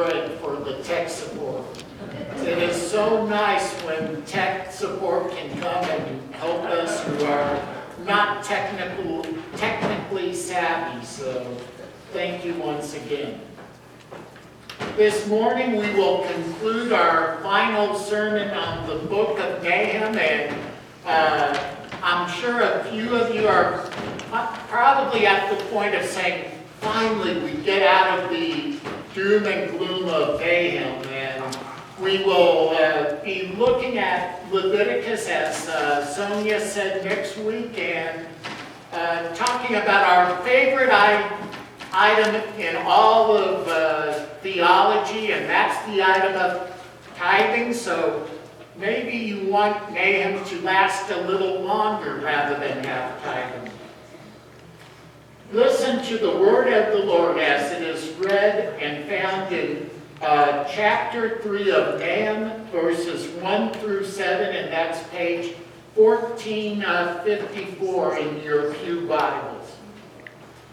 Greg for the tech support. It is so nice when tech support can come and help us who are not technically savvy, so thank you once again. This morning we will conclude our final sermon on the book of Nahum, and I'm sure a few of you are probably at the point of saying, finally we get out of the doom and gloom of Nahum, and we will be looking at Leviticus, as Sonia said, next week, and talking about our favorite item in all of theology, and that's the item of tithing. So maybe you want Nahum to last a little longer rather than have tithing. Listen to the word of the Lord as it is read and found in chapter 3 of Nahum, verses 1 through 7, and that's page 1454 in your pew Bibles.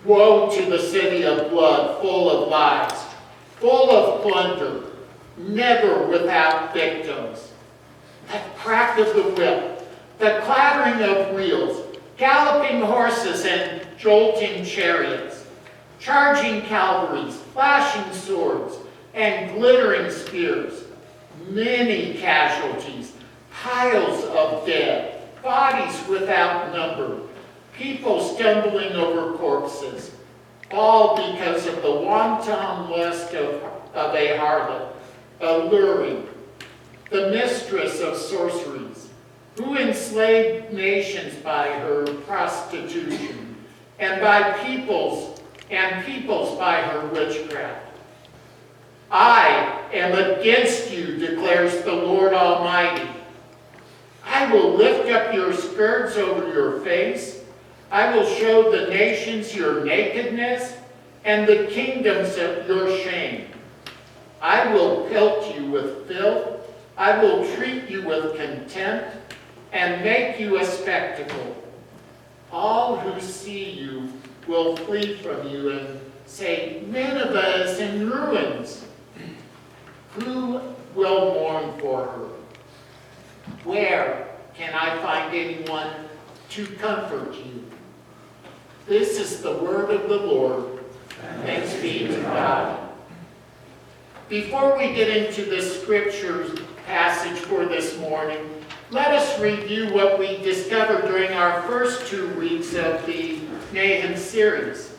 Woe to the city of blood, full of lies, full of plunder, never without victims. The crack of the whip, the clattering of wheels, galloping horses and jolting chariots, charging cavalries, flashing swords, and glittering spears, many casualties, piles of dead, bodies without number, people stumbling over corpses, all because of the wanton lust of a harlot, alluring, the mistress of sorceries, who enslaved nations by her prostitution, and peoples by her witchcraft. I am against you, declares the Lord Almighty. I will lift up your skirts over your face. I will show the nations your nakedness and the kingdoms of your shame. I will pelt you with filth. I will treat you with contempt and make you a spectacle. All who see you will flee from you and say, Nineveh is in ruins. Who will mourn for her? Where can I find anyone to comfort you? This is the word of the Lord. Thanks be to God. Before we get into the scriptures passage for this morning, let us review what we discovered during our first 2 weeks of the Nahum series.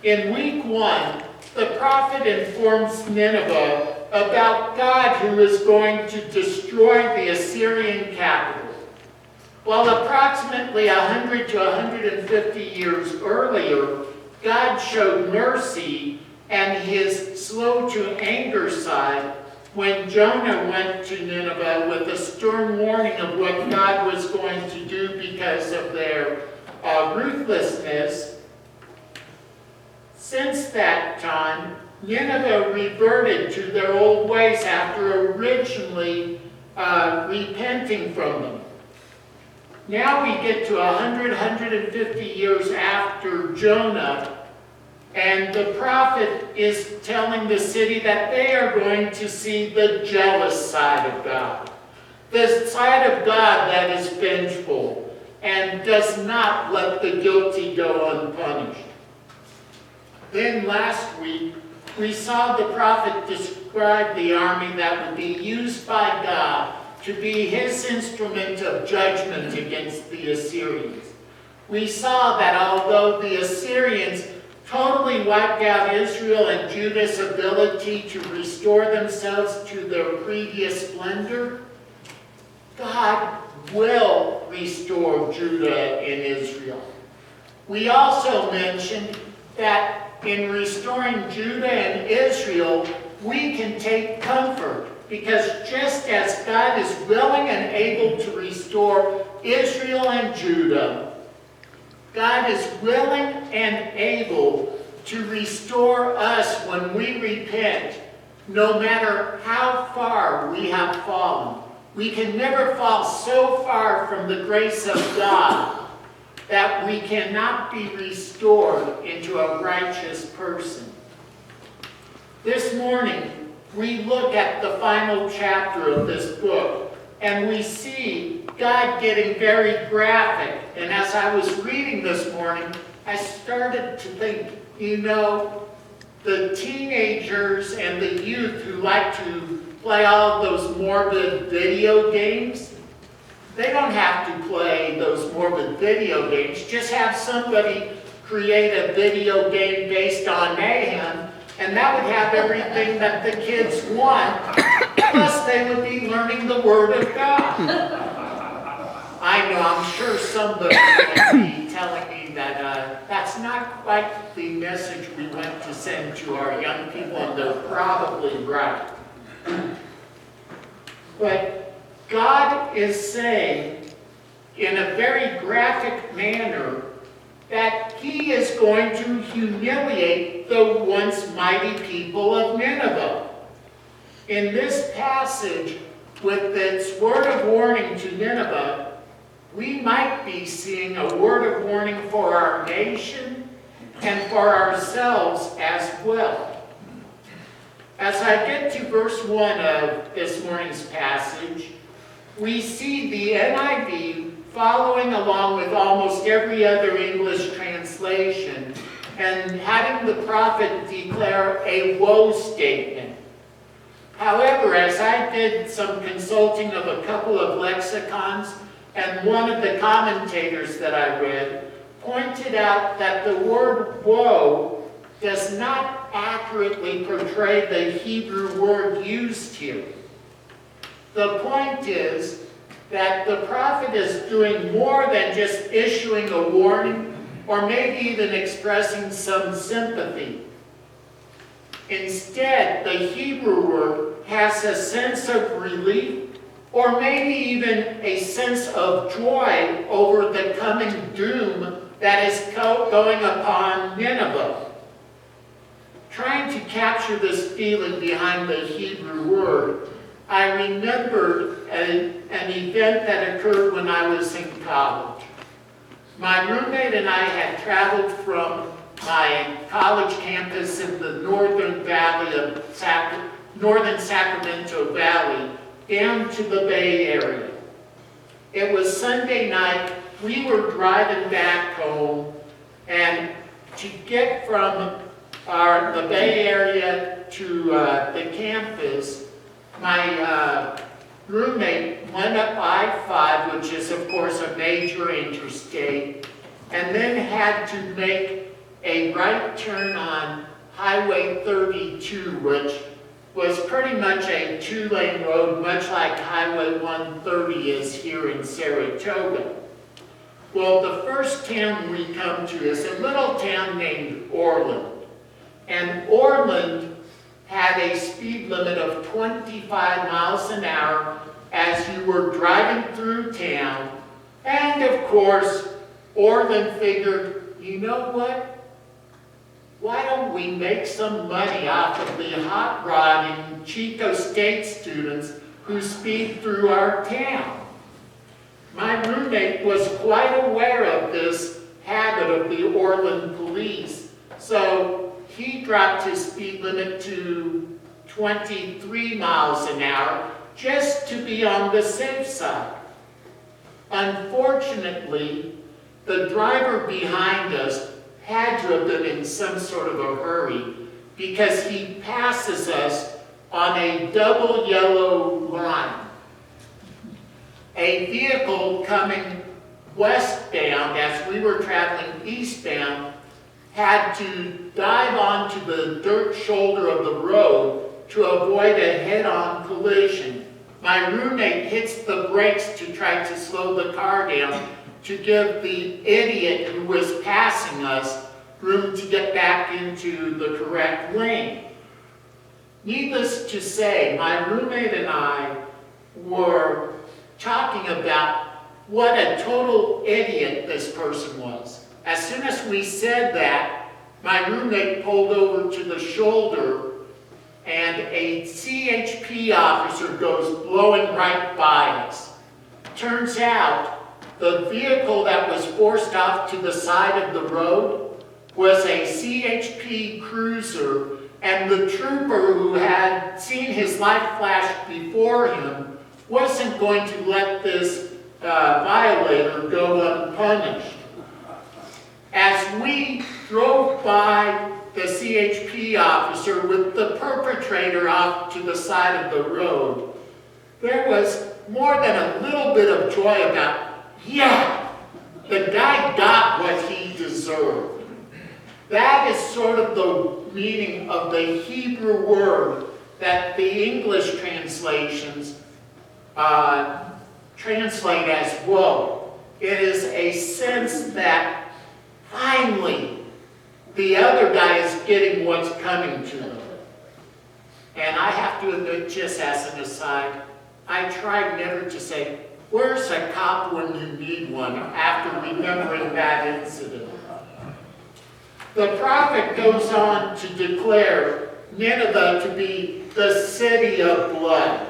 In week 1, the prophet informs Nineveh about God who is going to destroy the Assyrian capital. While approximately 100 to 150 years earlier, God showed mercy and his slow-to-anger side when Jonah went to Nineveh with a stern warning of what God was going to do because of their ruthlessness. Since that time, Nineveh reverted to their old ways after originally repenting from them. Now we get to 100, 150 years after Jonah, and the prophet is telling the city that they are going to see the jealous side of God. The side of God that is vengeful and does not let the guilty go unpunished. Then last week, we saw the prophet describe the army that would be used by God to be his instrument of judgment against the Assyrians. We saw that although the Assyrians totally wiped out Israel and Judah's ability to restore themselves to their previous splendor, God will restore Judah and Israel. We also mentioned that in restoring Judah and Israel, we can take comfort, because just as God is willing and able to restore Israel and Judah, God is willing and able to restore us when we repent, no matter how far we have fallen. We can never fall so far from the grace of God that we cannot be restored into a righteous person. This morning, we look at the final chapter of this book, and we see God getting very graphic. And as I was reading this morning, I started to think, you know, the teenagers and the youth who like to play all of those morbid video games, they don't have to play those morbid video games. Just have somebody create a video game based on Nahum, and that would have everything that the kids want, plus they would be learning the Word of God. I know, I'm sure somebody will be telling me that that's not quite the message we want to send to our young people, and they're probably right. But God is saying, in a very graphic manner, that He is going to humiliate the once mighty people of Nineveh. In this passage, with its word of warning to Nineveh, we might be seeing a word of warning for our nation and for ourselves as well. As I get to verse 1 of this morning's passage, we see the NIV following along with almost every other English translation and having the prophet declare a woe statement. However, as I did some consulting of a couple of lexicons, and one of the commentators that I read pointed out that the word woe does not accurately portray the Hebrew word used here. The point is that the prophet is doing more than just issuing a warning or maybe even expressing some sympathy. Instead, the Hebrew word has a sense of relief or maybe even a sense of joy over the coming doom that is going upon Nineveh. Trying to capture this feeling behind the Hebrew word, I remembered an event that occurred when I was in college. My roommate and I had traveled from my college campus in the northern valley of northern Sacramento Valley down to the Bay Area. It was Sunday night. We were driving back home, and to get from the Bay Area to the campus, my roommate went up I-5, which is of course a major interstate, and then had to make a right turn on Highway 32, which was pretty much a two-lane road, much like Highway 130 is here in Saratoga. Well, the first town we come to is a little town named Orland. And Orland had a speed limit of 25 miles an hour as you were driving through town. And of course, Orland figured, you know what? Why don't we make some money off of the hot rodding Chico State students who speed through our town? My roommate was quite aware of this habit of the Orland police, so he dropped his speed limit to 23 miles an hour just to be on the safe side. Unfortunately, the driver behind us had to have been in some sort of a hurry because he passes us on a double yellow line. A vehicle coming westbound as we were traveling eastbound had to dive onto the dirt shoulder of the road to avoid a head-on collision. My roommate hits the brakes to try to slow the car down to give the idiot who was passing us room to get back into the correct lane. Needless to say, my roommate and I were talking about what a total idiot this person was. As soon as we said that, my roommate pulled over to the shoulder and a CHP officer goes blowing right by us. Turns out, the vehicle that was forced off to the side of the road was a CHP cruiser, and the trooper who had seen his light flash before him wasn't going to let this violator go unpunished. As we drove by the CHP officer with the perpetrator off to the side of the road, there was more than a little bit of joy about, yeah, the guy got what he deserved. That is sort of the meaning of the Hebrew word that the English translations translate as woe. It is a sense that finally the other guy is getting what's coming to him. And I have to admit, just as an aside, I try never to say, where's a cop when you need one, after remembering that incident. The prophet goes on to declare Nineveh to be the city of blood.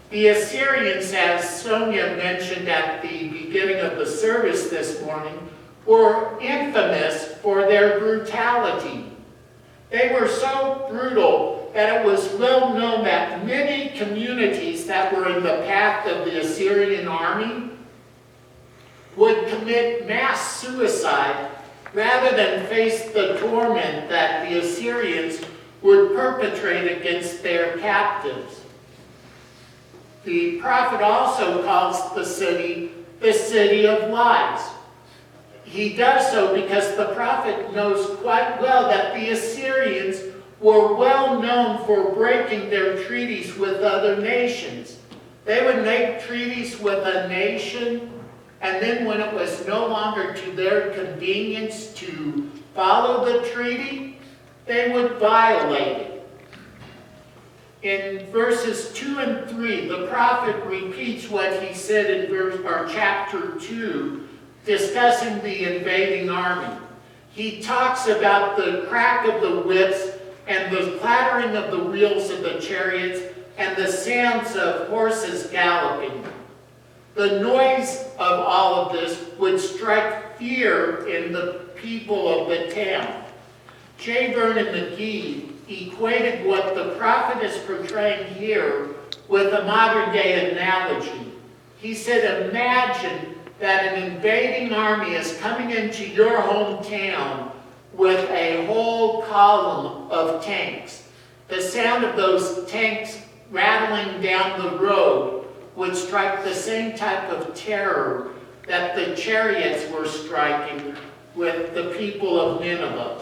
The Assyrians, as Sonia mentioned at the beginning of the service this morning, were infamous for their brutality. They were so brutal that it was well known that many communities that were in the path of the Assyrian army would commit mass suicide rather than face the torment that the Assyrians would perpetrate against their captives. The prophet also calls the city of lies. He does so because the prophet knows quite well that the Assyrians were well known for breaking their treaties with other nations. They would make treaties with a nation, and then when it was no longer to their convenience to follow the treaty, they would violate it. In verses 2 and 3, the prophet repeats what he said in chapter 2, discussing the invading army. He talks about the crack of the whips and the clattering of the wheels of the chariots and the sounds of horses galloping. The noise of all of this would strike fear in the people of the town. J. Vernon McGee equated what the prophet is portraying here with a modern-day analogy. He said, imagine that an invading army is coming into your hometown with a whole column of tanks. The sound of those tanks rattling down the road would strike the same type of terror that the chariots were striking with the people of Nineveh.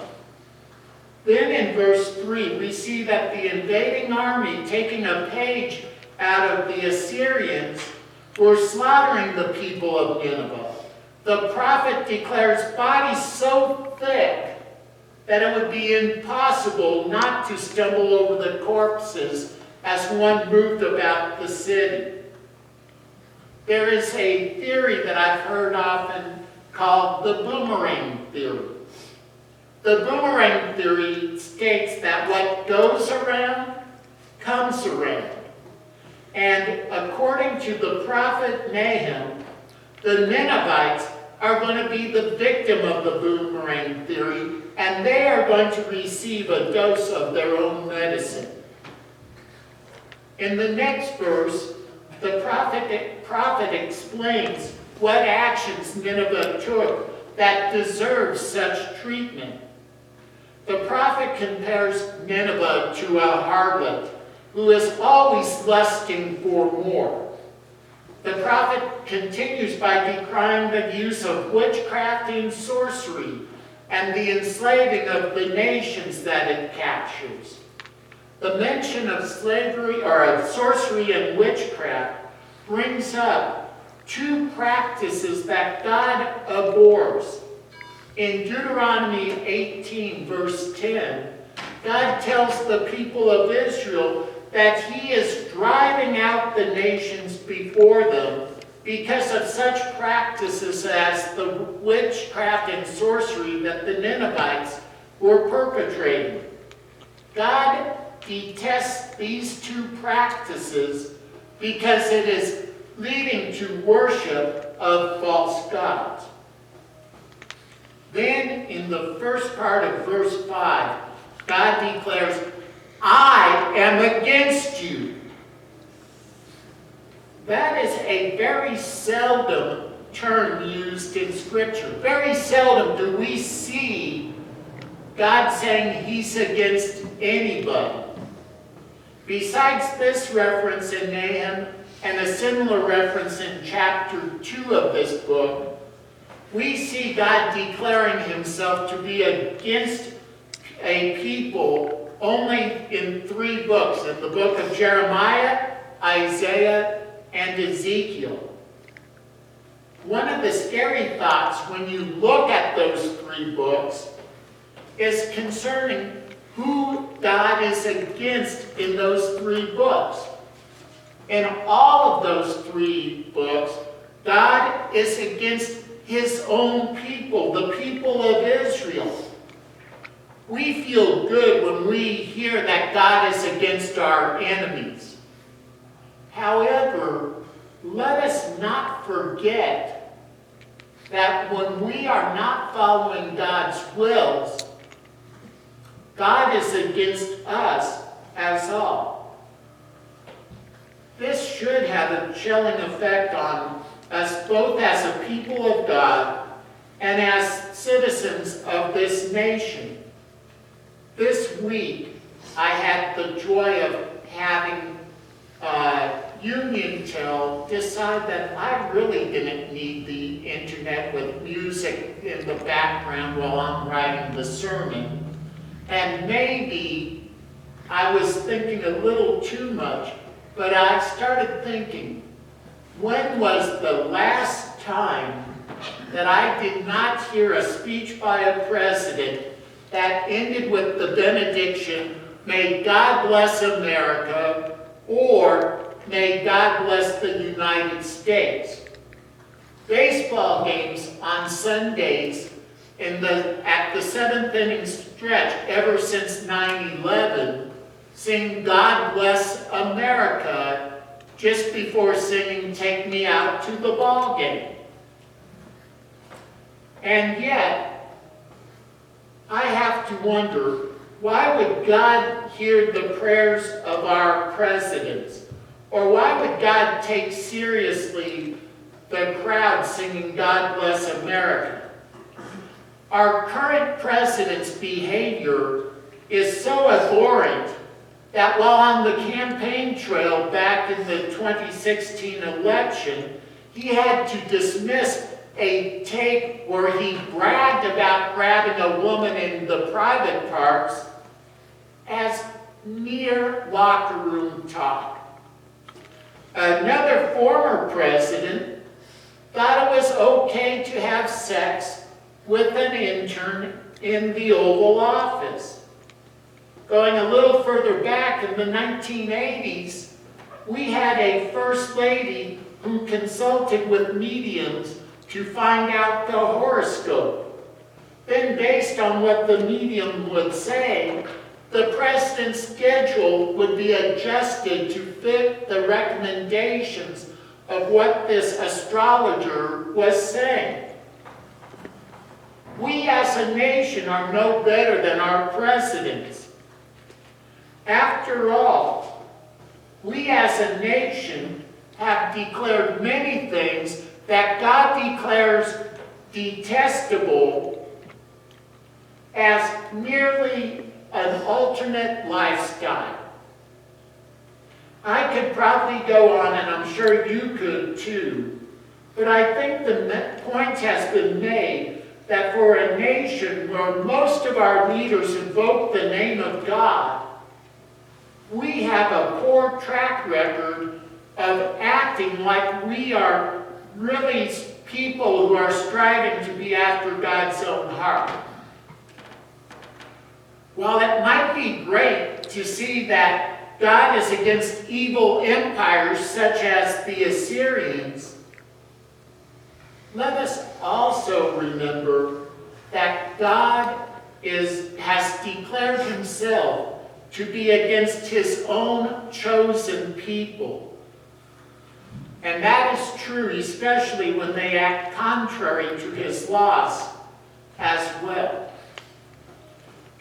Then in verse 3, we see that the invading army, taking a page out of the Assyrians, were slaughtering the people of Nineveh. The prophet declares bodies so thick that it would be impossible not to stumble over the corpses as one moved about the city. There is a theory that I've heard often called the boomerang theory. The boomerang theory states that what goes around comes around. And according to the prophet Nahum, the Ninevites are going to be the victim of the boomerang theory, and they are going to receive a dose of their own medicine. In the next verse, the prophet explains what actions Nineveh took that deserves such treatment. The prophet compares Nineveh to a harlot who is always lusting for more. The prophet continues by decrying the use of witchcraft and sorcery and the enslaving of the nations that it captures. The mention of slavery or of sorcery and witchcraft brings up two practices that God abhors. In Deuteronomy 18, verse 10, God tells the people of Israel that he is driving out the nations before them because of such practices as the witchcraft and sorcery that the Ninevites were perpetrating. God detests these two practices because it is leading to worship of false gods. Then, in the first part of verse 5, God declares, I am against you. That is a very seldom term used in Scripture. Very seldom do we see God saying he's against anybody. Besides this reference in Nahum and a similar reference in chapter 2 of this book, we see God declaring himself to be against a people only in 3 books, in the book of Jeremiah, Isaiah, and Ezekiel. One of the scary thoughts when you look at those 3 books is concerning who God is against in those 3 books. In all of those 3 books, God is against his own people, the people of Israel. We feel good when we hear that God is against our enemies. However, let us not forget that when we are not following God's wills, God is against us as all. This should have a chilling effect on us both as a people of God and as citizens of this nation. This week, I had the joy of having Uniontel decide that I really didn't need the internet with music in the background while I'm writing the sermon. And maybe I was thinking a little too much, but I started thinking, when was the last time that I did not hear a speech by a president that ended with the benediction, "May God bless America," or "May God bless the United States"? Baseball games on Sundays at the 7th inning stretch ever since 9/11 sing "God Bless America" just before singing "Take Me Out to the Ball Game." And yet, I have to wonder, why would God hear the prayers of our presidents? Or why would God take seriously the crowd singing "God Bless America"? Our current president's behavior is so abhorrent that while on the campaign trail back in the 2016 election, he had to dismiss a tape where he bragged about grabbing a woman in the private parts as mere locker room talk. Another former president thought it was okay to have sex with an intern in the Oval Office. Going a little further back in the 1980s, we had a first lady who consulted with mediums to find out the horoscope. Then, based on what the medium would say, the president's schedule would be adjusted to fit the recommendations of what this astrologer was saying. We as a nation are no better than our presidents. After all, we as a nation have declared many things that God declares detestable as merely an alternate lifestyle. I could probably go on, and I'm sure you could too, but I think the point has been made that for a nation where most of our leaders invoke the name of God, we have a poor track record of acting like we are really people who are striving to be after God's own heart. While it might be great to see that God is against evil empires such as the Assyrians, let us also remember that God has declared himself to be against his own chosen people. And that is true especially when they act contrary to his laws as well.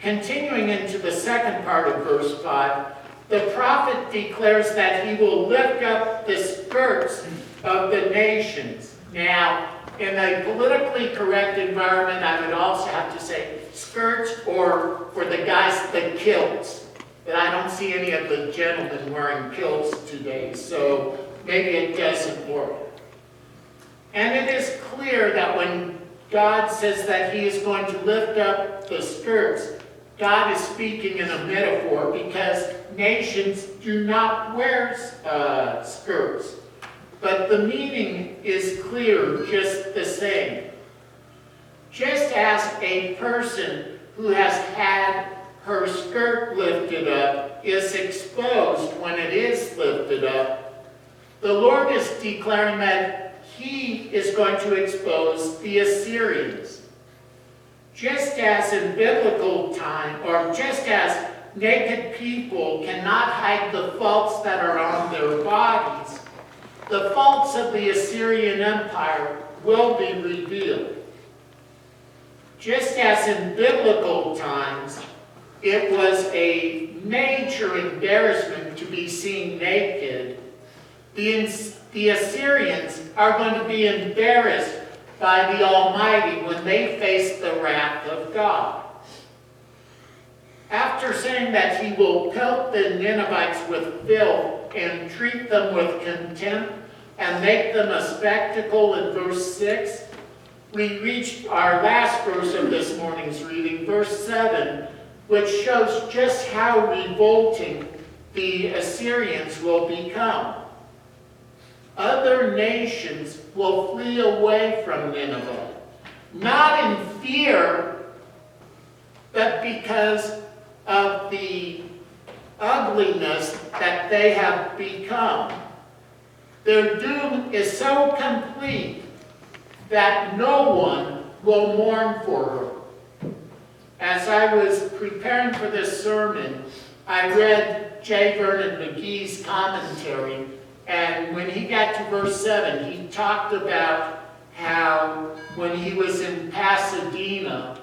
Continuing into the second part of verse 5, the prophet declares that he will lift up the skirts of the nations. Now, in a politically correct environment, I would also have to say skirts, or for the guys, the kilts. But I don't see any of the gentlemen wearing kilts today, so maybe it doesn't work. And it is clear that when God says that he is going to lift up the skirts, God is speaking in a metaphor because nations do not wear skirts. But the meaning is clear just the same. Just as a person who has had her skirt lifted up is exposed when it is lifted up, the Lord is declaring that he is going to expose the Assyrians. Just as in biblical time, or just as naked people cannot hide the faults that are on their bodies, the faults of the Assyrian Empire will be revealed. Just as in biblical times, it was a major embarrassment to be seen naked, the Assyrians are going to be embarrassed by the Almighty when they face the wrath of God. After saying that he will pelt the Ninevites with filth and treat them with contempt and make them a spectacle in verse 6, we reached our last verse of this morning's reading, verse 7, which shows just how revolting the Assyrians will become. Other nations will flee away from Nineveh, not in fear, but because of the ugliness that they have become. Their doom is so complete that no one will mourn for her. As I was preparing for this sermon, I read J. Vernon McGee's commentary, and when he got to verse 7, he talked about how when he was in Pasadena,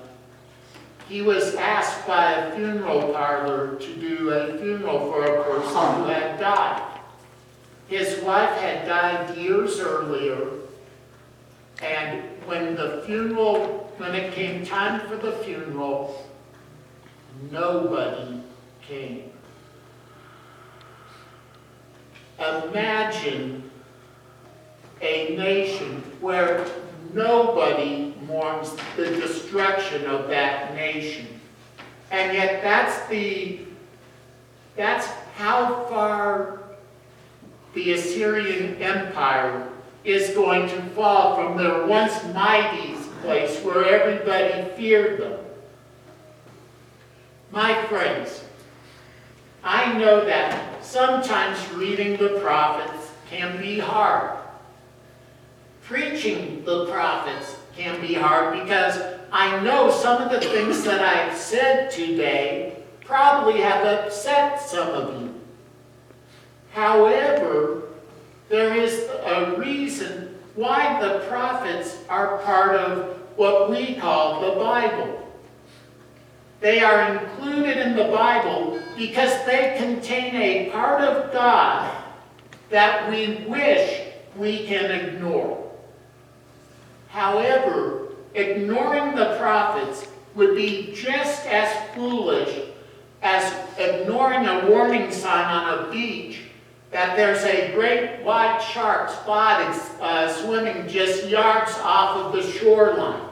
he was asked by a funeral parlor to do a funeral for a person who had died. His wife had died years earlier, and when it came time for the funeral, nobody came. Imagine a nation where nobody mourns the destruction of that nation. And yet that's how far the Assyrian Empire is going to fall from their once mighty place where everybody feared them. My friends, I know that sometimes reading the prophets can be hard. Preaching the prophets can be hard because I know some of the things that I've said today probably have upset some of you. However, there is a reason why the prophets are part of what we call the Bible. They are included in the Bible because they contain a part of God that we wish we can ignore. However, ignoring the prophets would be just as foolish as ignoring a warning sign on a beach that there's a great white shark spotted swimming just yards off of the shoreline,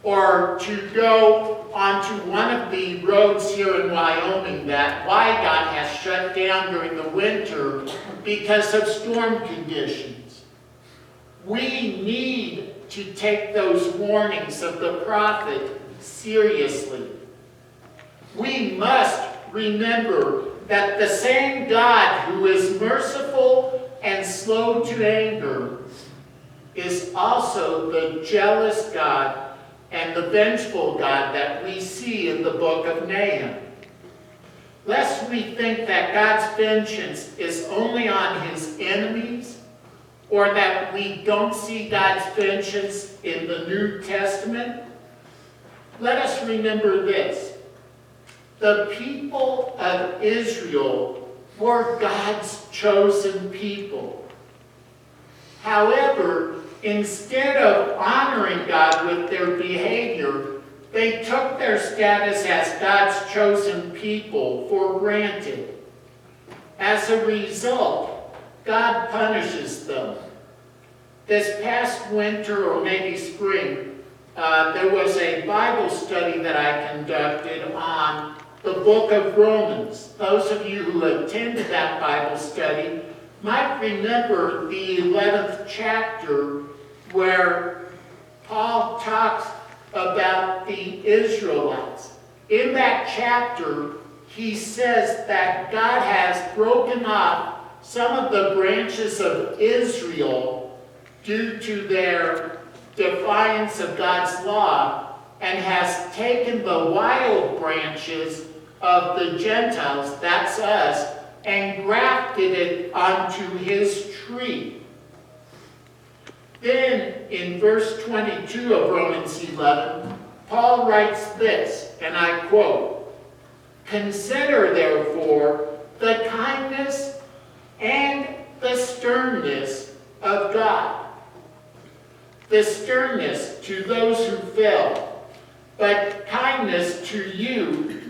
or to go onto one of the roads here in Wyoming that WYDOT has shut down during the winter because of storm conditions. We need to take those warnings of the prophet seriously. We must remember that the same God who is merciful and slow to anger is also the jealous God and the vengeful God that we see in the book of Nahum. Lest we think that God's vengeance is only on his enemies, or that we don't see God's vengeance in the New Testament, let us remember this. The people of Israel were God's chosen people. However, instead of honoring God with their behavior, they took their status as God's chosen people for granted. As a result, God punishes them. This past winter, or maybe spring, there was a Bible study that I conducted on the book of Romans. Those of you who attended that Bible study might remember the 11th chapter where Paul talks about the Israelites. In that chapter, he says that God has broken off some of the branches of Israel due to their defiance of God's law, and has taken the wild branches of the Gentiles, that's us, and grafted it onto his tree. Then, in verse 22 of Romans 11, Paul writes this, and I quote, "Consider, therefore, the kindness and the sternness of God. The sternness to those who fell, but kindness to you,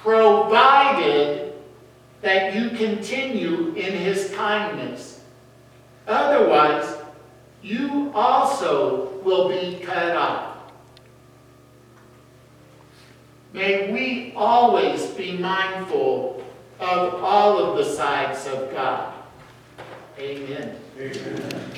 provided that you continue in his kindness. Otherwise, you also will be cut off." May we always be mindful of all of the sides of God. Amen. Amen.